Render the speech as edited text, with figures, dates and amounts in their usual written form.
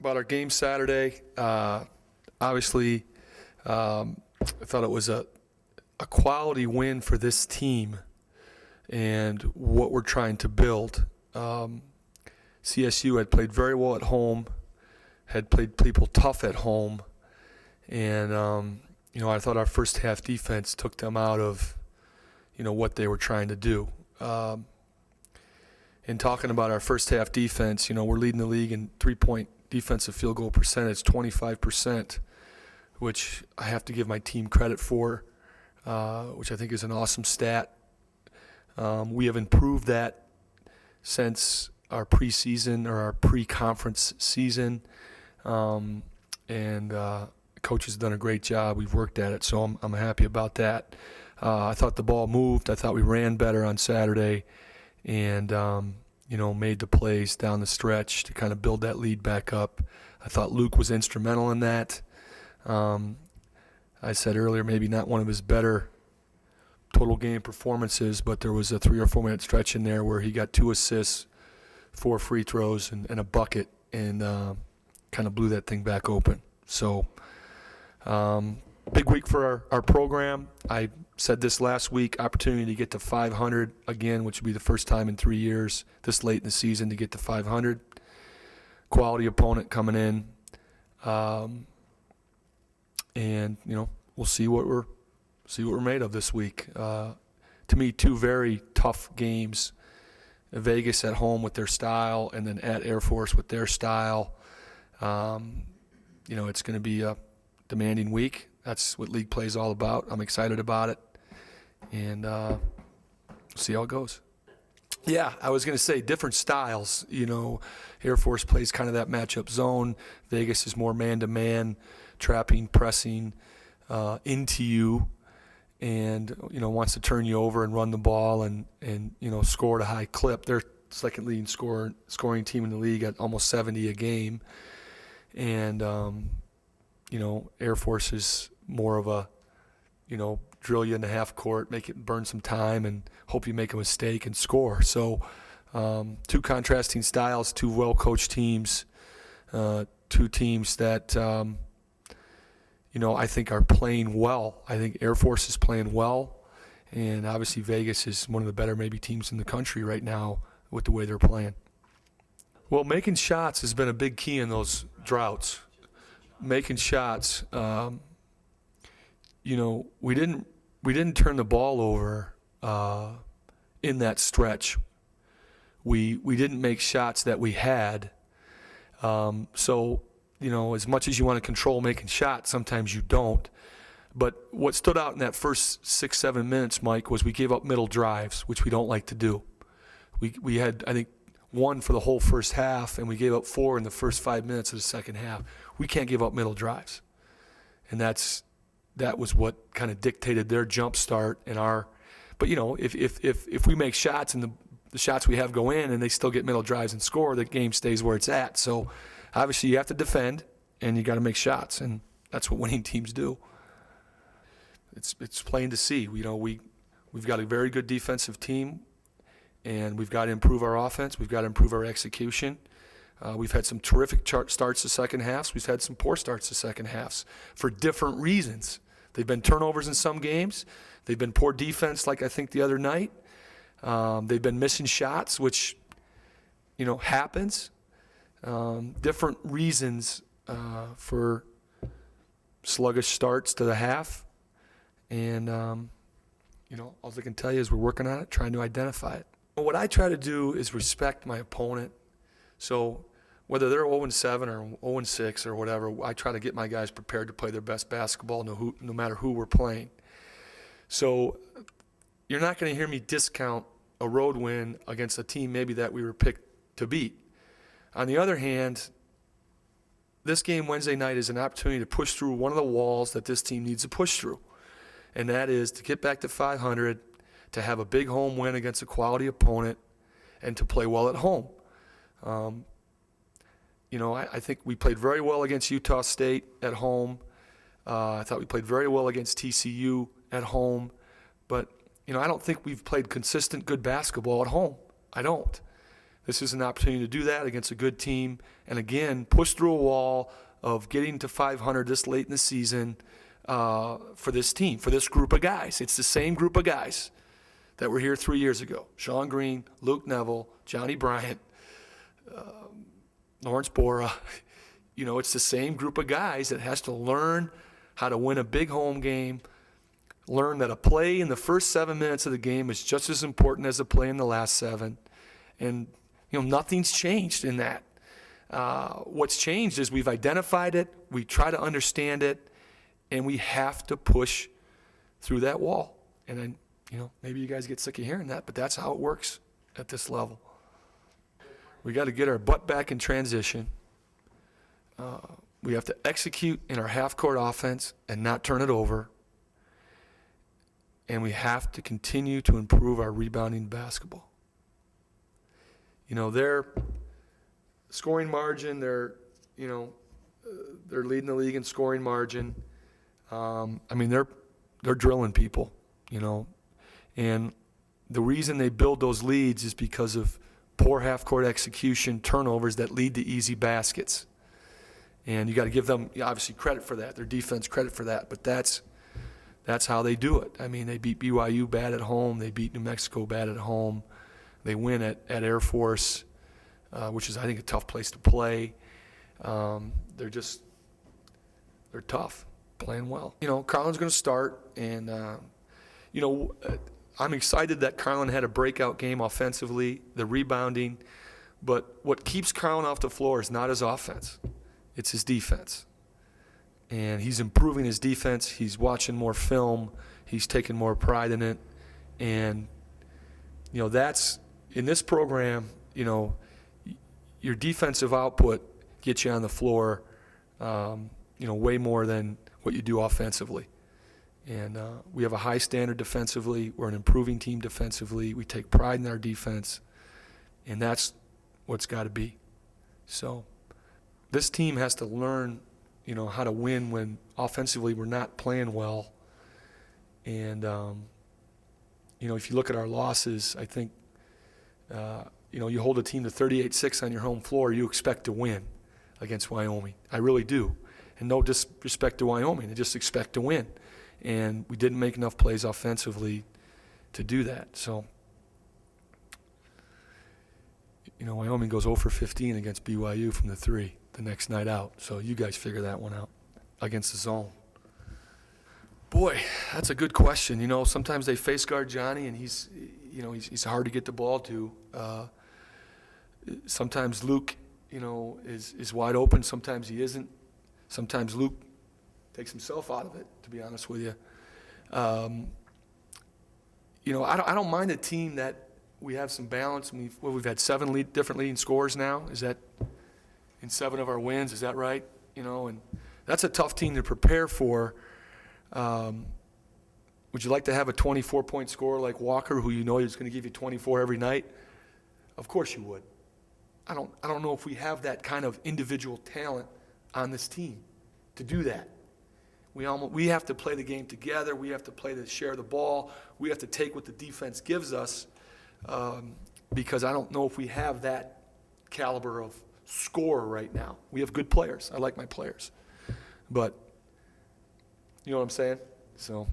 About our game Saturday, obviously, I thought it was a quality win for this team and what we're trying to build. CSU had played very well at home, had played people tough at home, and I thought our first half defense took them out of what they were trying to do. In talking about our first half defense, we're leading the league in 3-point defensive field goal percentage, 25%, which I have to give my team credit for, which I think is an awesome stat. We have improved that since our preseason or our pre-conference season, and coach has done a great job. We've worked at it, so I'm happy about that. I thought the ball moved. I thought we ran better on Saturday, and made the plays down the stretch to kind of build that lead back up. I thought Luke was instrumental in that. I said earlier, maybe not one of his better total game performances, but there was a 3 or 4 minute stretch in there where he got 2 assists, 4 free throws, and a bucket, and kind of blew that thing back open. So big week for our program. I said this last week, opportunity to get to 500 again, which would be the first time in 3 years this late in the season to get to 500. Quality opponent coming in. And we'll see what we're made of this week. To me, 2 very tough games. Vegas at home with their style, and then at Air Force with their style. It's going to be a demanding week. That's what league play is all about. I'm excited about it, and see how it goes. Yeah, I was going to say different styles. Air Force plays kind of that matchup zone. Vegas is more man-to-man, trapping, pressing into you, and wants to turn you over and run the ball and score at a high clip. They're second leading scoring team in the league at almost 70 a game, and Air Force is more of a drill you in the half court, make it burn some time, and hope you make a mistake and score. So 2 contrasting styles, 2 well-coached teams, 2 teams that I think are playing well. I think Air Force is playing well, and obviously Vegas is one of the better maybe teams in the country right now with the way they're playing. Well, making shots has been a big key in those droughts. Making shots, we didn't turn the ball over in that stretch. We didn't make shots that we had. So as much as you want to control making shots, sometimes you don't. But what stood out in that first 6-7 minutes, Mike, was we gave up middle drives, which we don't like to do. We had, I think, 1 for the whole first half, and we gave up 4 in the first 5 minutes of the second half. We can't give up middle drives. And that was what kind of dictated their jump start and our. But if we make shots and the shots we have go in and they still get middle drives and score, the game stays where it's at. So obviously you have to defend and you got to make shots, and that's what winning teams do. It's plain to see. We've got a very good defensive team, and we've got to improve our offense. We've got to improve our execution. We've had some terrific starts to second halves. We've had some poor starts to second halves for different reasons. They've been turnovers in some games. They've been poor defense, like I think the other night. They've been missing shots, which, happens. Different reasons for sluggish starts to the half. And, all I can tell you is we're working on it, trying to identify it. What I try to do is respect my opponent. So whether they're 0-7 or 0-6 or whatever, I try to get my guys prepared to play their best basketball no matter who we're playing. So you're not going to hear me discount a road win against a team maybe that we were picked to beat. On the other hand, this game Wednesday night is an opportunity to push through one of the walls that this team needs to push through, and that is to get back to 500, to have a big home win against a quality opponent, and to play well at home. I think we played very well against Utah State at home. I thought we played very well against TCU at home. But, I don't think we've played consistent good basketball at home. I don't. This is an opportunity to do that against a good team, and again, push through a wall of getting to 500 this late in the season for this team, for this group of guys. It's the same group of guys that were here 3 years ago. Sean Green, Luke Neville, Johnny Bryant, Lawrence Bora. You know, it's the same group of guys that has to learn how to win a big home game, learn that a play in the first 7 minutes of the game is just as important as a play in the last 7. And, you know, nothing's changed in that. What's changed is we've identified it, we try to understand it, and we have to push through that wall. And then, you know, maybe you guys get sick of hearing that, but that's how it works at this level. We got to get our butt back in transition. We have to execute in our half-court offense and not turn it over. And we have to continue to improve our rebounding basketball. You know, their scoring margin, they're leading the league in scoring margin. I mean, they're drilling people, you know. And the reason they build those leads is because of poor half-court execution, turnovers that lead to easy baskets. And you got to give them, obviously, credit for that, their defense credit for that. But that's how they do it. I mean, they beat BYU bad at home. They beat New Mexico bad at home. They win at Air Force, which is, I think, a tough place to play. They're tough, playing well. You know, Carlin's going to start, and, you know, I'm excited that Carlin had a breakout game offensively, the rebounding. But what keeps Carlin off the floor is not his offense. It's his defense. And he's improving his defense. He's watching more film. He's taking more pride in it. And, you know, that's, in this program, you know, your defensive output gets you on the floor, you know, way more than what you do offensively. And we have a high standard defensively. We're an improving team defensively. We take pride in our defense. And that's what's got to be. So this team has to learn, you know, how to win when offensively we're not playing well. And, you know, if you look at our losses, I think, you know, you hold a team to 38-6 on your home floor, you expect to win against Wyoming. I really do. And no disrespect to Wyoming. I just expect to win. And we didn't make enough plays offensively to do that. So, you know, Wyoming goes 0 for 15 against BYU from the 3 the next night out. So you guys figure that one out against the zone. Boy, that's a good question. You know, sometimes they face guard Johnny, and he's hard to get the ball to. Sometimes Luke, you know, is wide open. Sometimes he isn't. Sometimes Luke takes himself out of it, to be honest with you. You know, I don't mind a team that we have some balance. We've had 7 different leading scorers now. Is that in 7 of our wins? Is that right? You know, and that's a tough team to prepare for. Would you like to have a 24-point scorer like Walker, who you know is going to give you 24 every night? Of course you would. I don't know if we have that kind of individual talent on this team to do that. We have to play the game together. We have to play to share the ball. We have to take what the defense gives us, because I don't know if we have that caliber of scorer right now. We have good players. I like my players. But you know what I'm saying? So